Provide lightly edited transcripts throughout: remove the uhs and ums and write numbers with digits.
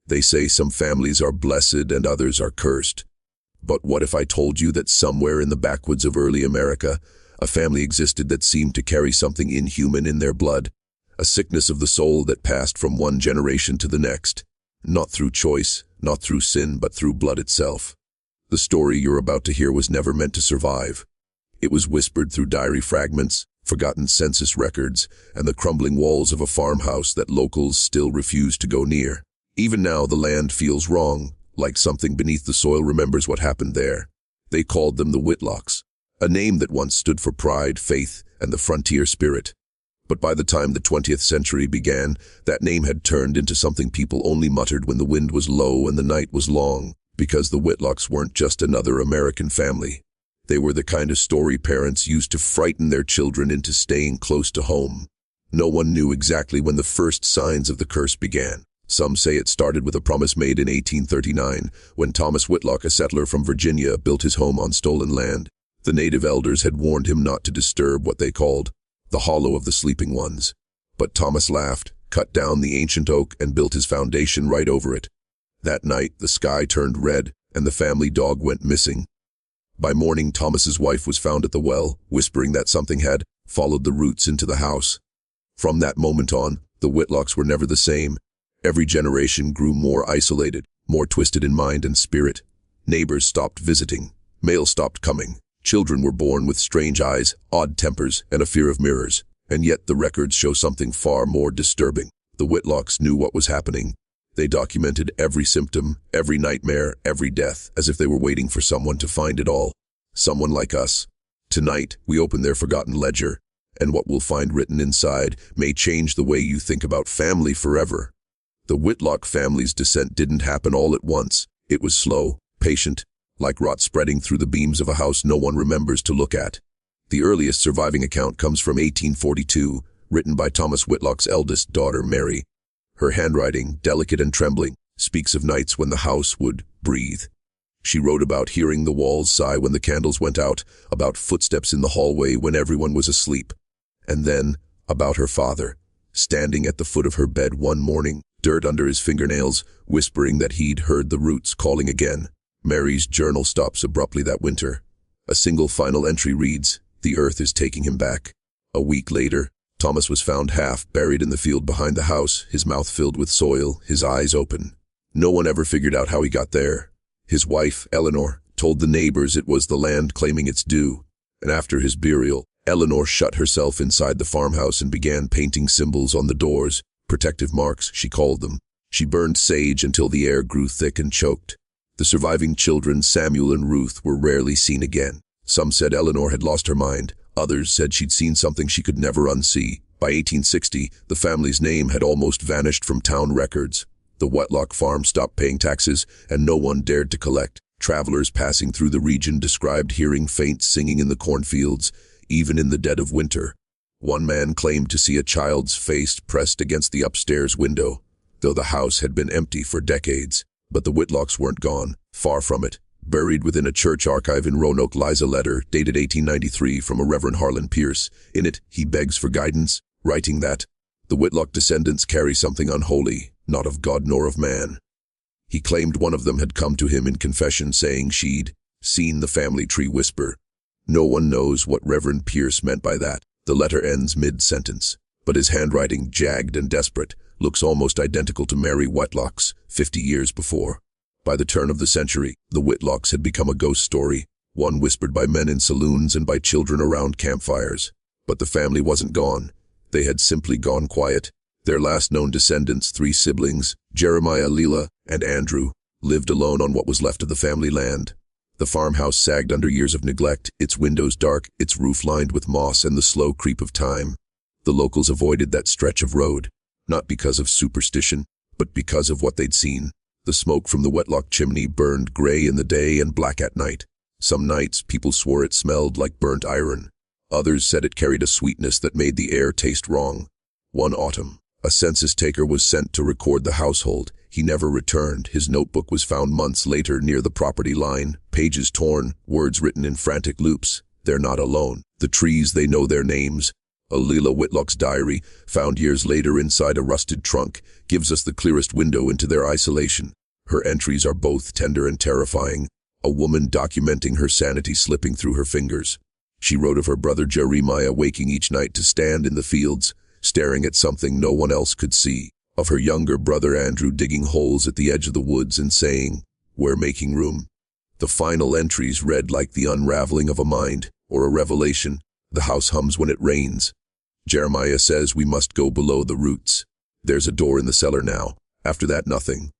They say some families are blessed and others are cursed. But what if I told you that somewhere in the backwoods of early America, a family existed that seemed to carry something inhuman in their blood, a sickness of the soul that passed from one generation to the next, not through choice, not through sin, but through blood itself. The story you're about to hear was never meant to survive. It was whispered through diary fragments, forgotten census records, and the crumbling walls of a farmhouse that locals still refuse to go near. Even now, the land feels wrong, like something beneath the soil remembers what happened there. They called them the Whitlocks, a name that once stood for pride, faith, and the frontier spirit. But by the time the 20th century began, that name had turned into something people only muttered when the wind was low and the night was long, because the Whitlocks weren't just another American family. They were the kind of story parents used to frighten their children into staying close to home. No one knew exactly when the first signs of the curse began. Some say it started with a promise made in 1839, when Thomas Whitlock, a settler from Virginia, built his home on stolen land. The native elders had warned him not to disturb what they called the hollow of the sleeping ones. But Thomas laughed, cut down the ancient oak, and built his foundation right over it. That night, the sky turned red, and the family dog went missing. By morning, Thomas's wife was found at the well, whispering that something had followed the roots into the house. From that moment on, the Whitlocks were never the same. Every generation grew more isolated, more twisted in mind and spirit. Neighbors stopped visiting. Mail stopped coming. Children were born with strange eyes, odd tempers, and a fear of mirrors. And yet the records show something far more disturbing. The Whitlocks knew what was happening. They documented every symptom, every nightmare, every death, as if they were waiting for someone to find it all. Someone like us. Tonight, we open their forgotten ledger, and what we'll find written inside may change the way you think about family forever. The Whitlock family's descent didn't happen all at once. It was slow, patient, like rot spreading through the beams of a house no one remembers to look at. The earliest surviving account comes from 1842, written by Thomas Whitlock's eldest daughter, Mary. Her handwriting, delicate and trembling, speaks of nights when the house would breathe. She wrote about hearing the walls sigh when the candles went out, about footsteps in the hallway when everyone was asleep, and then about her father, standing at the foot of her bed one morning, dirt under his fingernails, whispering that he'd heard the roots calling again. Mary's journal stops abruptly that winter. A single final entry reads, "The earth is taking him back." A week later, Thomas was found half buried in the field behind the house, his mouth filled with soil, his eyes open. No one ever figured out how he got there. His wife, Eleanor, told the neighbors it was the land claiming its due. And after his burial, Eleanor shut herself inside the farmhouse and began painting symbols on the doors, protective marks, she called them. She burned sage until the air grew thick and choked. The surviving children, Samuel and Ruth, were rarely seen again. Some said Eleanor had lost her mind. Others said she'd seen something she could never unsee. By 1860, the family's name had almost vanished from town records. The Whitlock farm stopped paying taxes, and no one dared to collect. Travelers passing through the region described hearing faint singing in the cornfields, even in the dead of winter. One man claimed to see a child's face pressed against the upstairs window, though the house had been empty for decades. But the Whitlocks weren't gone, far from it. Buried within a church archive in Roanoke lies a letter, dated 1893, from a Reverend Harlan Pierce. In it, he begs for guidance, writing that the Whitlock descendants carry something unholy, not of God nor of man. He claimed one of them had come to him in confession saying she'd seen the family tree whisper. No one knows what Reverend Pierce meant by that. The letter ends mid-sentence, but his handwriting, jagged and desperate, looks almost identical to Mary Whitlock's 50 years before. By the turn of the century, the Whitlocks had become a ghost story, one whispered by men in saloons and by children around campfires. But the family wasn't gone. They had simply gone quiet. Their last known descendants, 3 siblings, Jeremiah, Leela, and Andrew, lived alone on what was left of the family land. The farmhouse sagged under years of neglect, its windows dark, its roof lined with moss and the slow creep of time. The locals avoided that stretch of road, not because of superstition, but because of what they'd seen. The smoke from the Whitlock chimney burned gray in the day and black at night. Some nights, people swore it smelled like burnt iron. Others said it carried a sweetness that made the air taste wrong. One autumn, a census taker was sent to record the household. He never returned. His notebook was found months later near the property line, pages torn, words written in frantic loops. They're not alone. The trees, they know their names. Leila Whitlock's diary, found years later inside a rusted trunk, gives us the clearest window into their isolation. Her entries are both tender and terrifying, a woman documenting her sanity slipping through her fingers. She wrote of her brother Jeremiah waking each night to stand in the fields, staring at something no one else could see, of her younger brother Andrew digging holes at the edge of the woods and saying, "We're making room." The final entries read like the unraveling of a mind, or a revelation. The house hums when it rains. Jeremiah says we must go below the roots. There's a door in the cellar now. After that, nothing.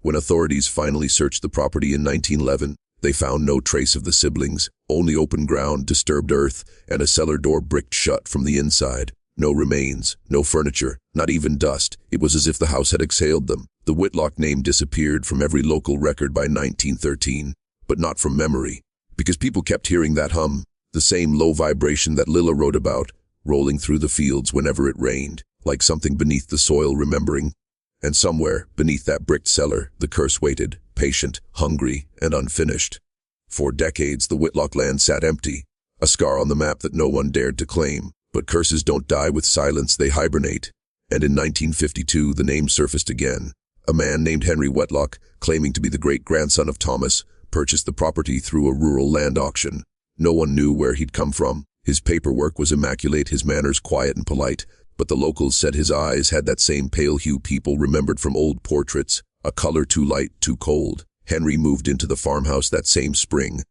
When authorities finally searched the property in 1911, they found no trace of the siblings, only open ground, disturbed earth, and a cellar door bricked shut from the inside. No remains, no furniture, not even dust. It was as if the house had exhaled them. The Whitlock name disappeared from every local record by 1913, but not from memory, because people kept hearing that hum, the same low vibration that Lila wrote about, rolling through the fields whenever it rained, like something beneath the soil remembering. And somewhere, beneath that bricked cellar, the curse waited, patient, hungry, and unfinished. For decades, the Whitlock land sat empty, a scar on the map that no one dared to claim. But curses don't die with silence, they hibernate. And in 1952, the name surfaced again. A man named Henry Whitlock, claiming to be the great-grandson of Thomas, purchased the property through a rural land auction. No one knew where he'd come from. His paperwork was immaculate, his manners quiet and polite, but the locals said his eyes had that same pale hue people remembered from old portraits, a color too light, too cold. Henry moved into the farmhouse that same spring.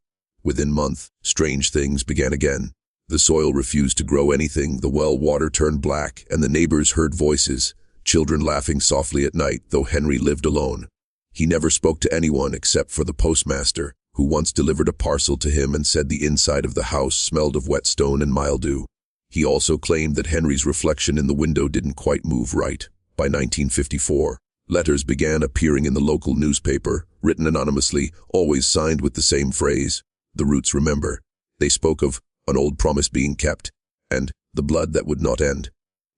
Within months, strange things began again. The soil refused to grow anything, the well water turned black, and the neighbors heard voices, children laughing softly at night, though Henry lived alone. He never spoke to anyone except for the postmaster, who once delivered a parcel to him and said the inside of the house smelled of wet stone and mildew. He also claimed that Henry's reflection in the window didn't quite move right. By 1954, letters began appearing in the local newspaper, written anonymously, always signed with the same phrase, "The roots remember." They spoke of an old promise being kept, and the blood that would not end.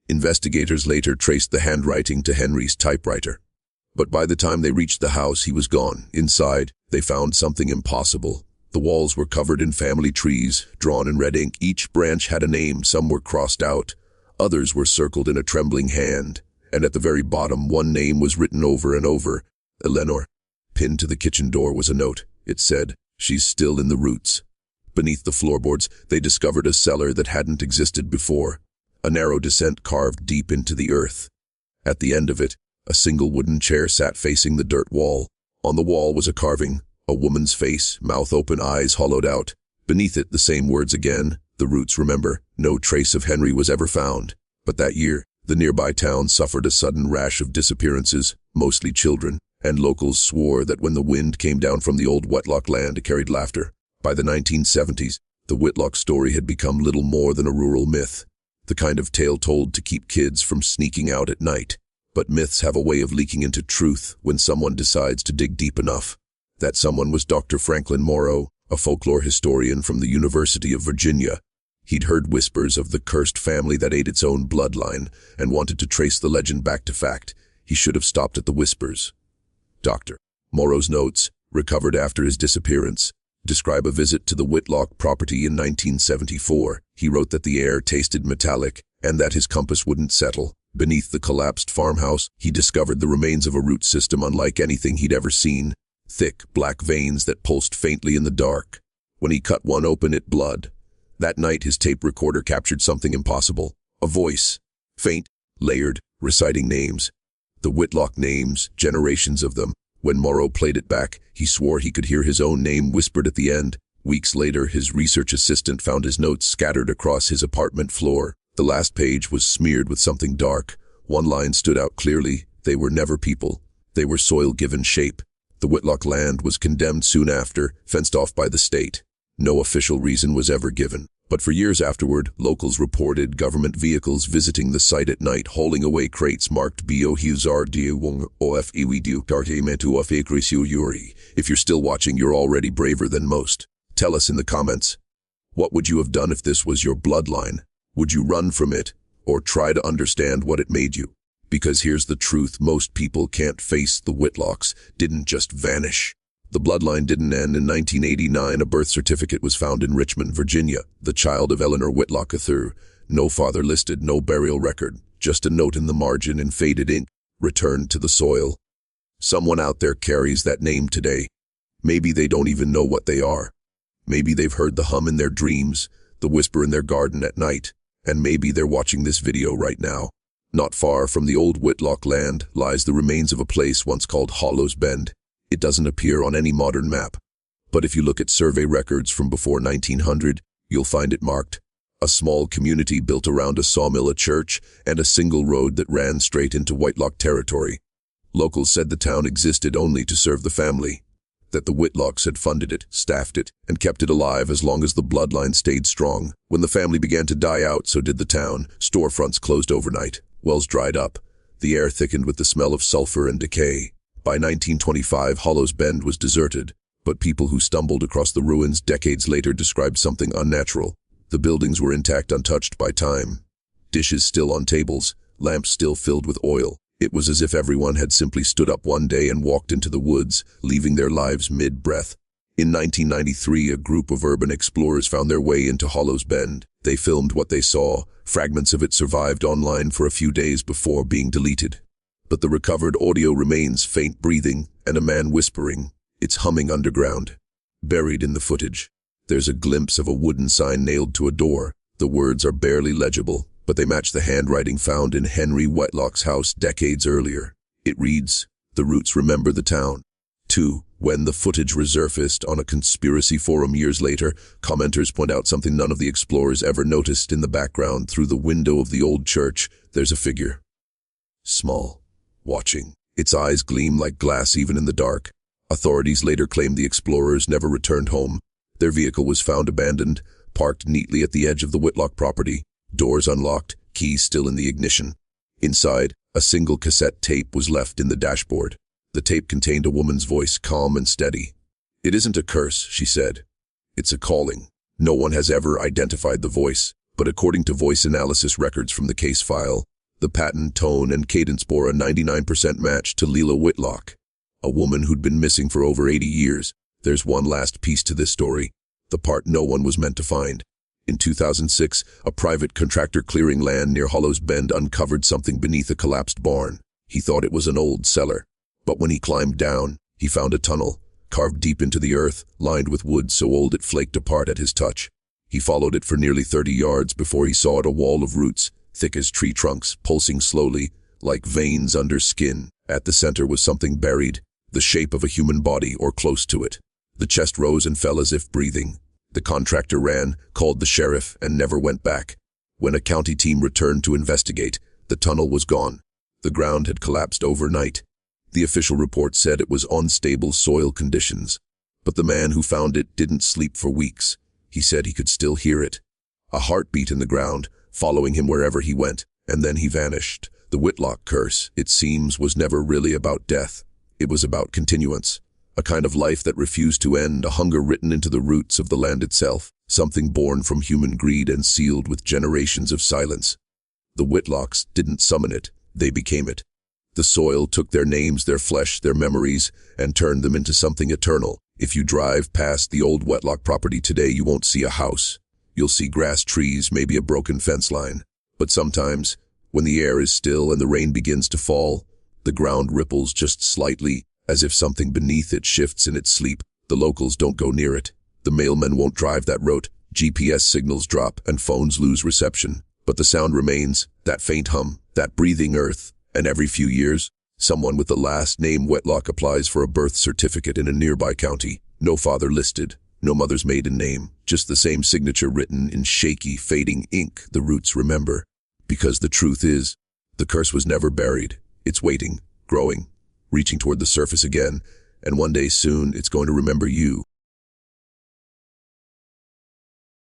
Investigators later traced the handwriting to Henry's typewriter. But by the time they reached the house, he was gone. Inside, they found something impossible. The walls were covered in family trees, drawn in red ink. Each branch had a name, some were crossed out, others were circled in a trembling hand, and at the very bottom one name was written over and over, Eleanor. Pinned to the kitchen door was a note. It said, "She's still in the roots." Beneath the floorboards, they discovered a cellar that hadn't existed before, a narrow descent carved deep into the earth. At the end of it, a single wooden chair sat facing the dirt wall. On the wall was a carving, a woman's face, mouth open, eyes hollowed out. Beneath it, the same words again, "The roots remember." No trace of Henry was ever found. But that year, the nearby town suffered a sudden rash of disappearances, mostly children, and locals swore that when the wind came down from the old Whitlock land, it carried laughter. By the 1970s, the Whitlock story had become little more than a rural myth, the kind of tale told to keep kids from sneaking out at night. But myths have a way of leaking into truth when someone decides to dig deep enough. That someone was Dr. Franklin Morrow, a folklore historian from the University of Virginia. He'd heard whispers of the cursed family that ate its own bloodline and wanted to trace the legend back to fact. He should have stopped at the whispers. Dr. Morrow's notes, recovered after his disappearance, describe a visit to the Whitlock property in 1974. He wrote that the air tasted metallic and that his compass wouldn't settle. Beneath the collapsed farmhouse, he discovered the remains of a root system unlike anything he'd ever seen, thick, black veins that pulsed faintly in the dark. When he cut one open, it blood. That night, his tape recorder captured something impossible, a voice, faint, layered, reciting names. The Whitlock names, generations of them. When Morrow played it back, he swore he could hear his own name whispered at the end. Weeks later, his research assistant found his notes scattered across his apartment floor. The last page was smeared with something dark. One line stood out clearly. They were never people. They were soil given shape. The Whitlock land was condemned soon after, fenced off by the state. No official reason was ever given. But for years afterward, locals reported government vehicles visiting the site at night, hauling away crates marked BOHUZARDIWONG-OFEWIDU-TARTIMENTU-OFECRISU-URI. If you're still watching, you're already braver than most. Tell us in the comments. What would you have done if this was your bloodline? Would you run from it, or try to understand what it made you? Because here's the truth, most people can't face the Whitlocks didn't just vanish. The bloodline didn't end. In 1989, a birth certificate was found in Richmond, Virginia. The child of Eleanor Whitlock III, No father listed, no burial record, just a note in the margin in faded ink, returned to the soil. Someone out there carries that name today. Maybe they don't even know what they are. Maybe they've heard the hum in their dreams, the whisper in their garden at night, and maybe they're watching this video right now. Not far from the old Whitlock land lies the remains of a place once called Hollow's Bend. It doesn't appear on any modern map, but if you look at survey records from before 1900, you'll find it marked. A small community built around a sawmill, a church, and a single road that ran straight into Whitlock territory. Locals said the town existed only to serve the family, that the Whitlocks had funded it, staffed it, and kept it alive as long as the bloodline stayed strong. When the family began to die out, so did the town. Storefronts closed overnight, wells dried up, the air thickened with the smell of sulfur and decay. By 1925, Hollow's Bend was deserted, but people who stumbled across the ruins decades later described something unnatural. The buildings were intact, untouched by time. Dishes still on tables, lamps still filled with oil. It was as if everyone had simply stood up one day and walked into the woods, leaving their lives mid-breath. In 1993, a group of urban explorers found their way into Hollow's Bend. They filmed what they saw. Fragments of it survived online for a few days before being deleted. But the recovered audio remains: faint breathing and a man whispering. It's humming underground. Buried in the footage, there's a glimpse of a wooden sign nailed to a door. The words are barely legible, but they match the handwriting found in Henry Whitlock's house decades earlier. It reads, "The roots remember the town." 2. When the footage resurfaced on a conspiracy forum years later, commenters point out something none of the explorers ever noticed. In the background, through the window of the old church, there's a figure. Small, watching. Its eyes gleam like glass even in the dark. Authorities later claimed the explorers never returned home. Their vehicle was found abandoned, parked neatly at the edge of the Whitlock property. Doors unlocked, keys still in the ignition. Inside, a single cassette tape was left in the dashboard. The tape contained a woman's voice, calm and steady. "It isn't a curse," she said. "It's a calling." No one has ever identified the voice, but according to voice analysis records from the case file, the pattern, tone, and cadence bore a 99% match to Leela Whitlock, a woman who'd been missing for over 80 years. There's one last piece to this story, the part no one was meant to find. In 2006, a private contractor clearing land near Hollow's Bend uncovered something beneath a collapsed barn. He thought it was an old cellar, but when he climbed down, he found a tunnel, carved deep into the earth, lined with wood so old it flaked apart at his touch. He followed it for nearly 30 yards before he saw it, a wall of roots, thick as tree trunks, pulsing slowly, like veins under skin. At the center was something buried, the shape of a human body or close to it. The chest rose and fell as if breathing. The contractor ran, called the sheriff, and never went back. When a county team returned to investigate, the tunnel was gone. The ground had collapsed overnight. The official report said it was unstable soil conditions. But the man who found it didn't sleep for weeks. He said he could still hear it. A heartbeat in the ground, following him wherever he went, and then he vanished. The Whitlock curse, it seems, was never really about death. It was about continuance. A kind of life that refused to end, a hunger written into the roots of the land itself, something born from human greed and sealed with generations of silence. The Whitlocks didn't summon it, they became it. The soil took their names, their flesh, their memories, and turned them into something eternal. If you drive past the old Whitlock property today, you won't see a house. You'll see grass, trees, maybe a broken fence line. But sometimes, when the air is still and the rain begins to fall, the ground ripples just slightly, as if something beneath it shifts in its sleep. The locals don't go near it. The mailmen won't drive that road. GPS signals drop and phones lose reception. But the sound remains, that faint hum, that breathing earth. And every few years, someone with the last name Whitlock applies for a birth certificate in a nearby county. No father listed, no mother's maiden name, just the same signature written in shaky, fading ink. The roots remember. Because the truth is, the curse was never buried. It's waiting, growing, reaching toward the surface again, and one day soon it's going to remember you.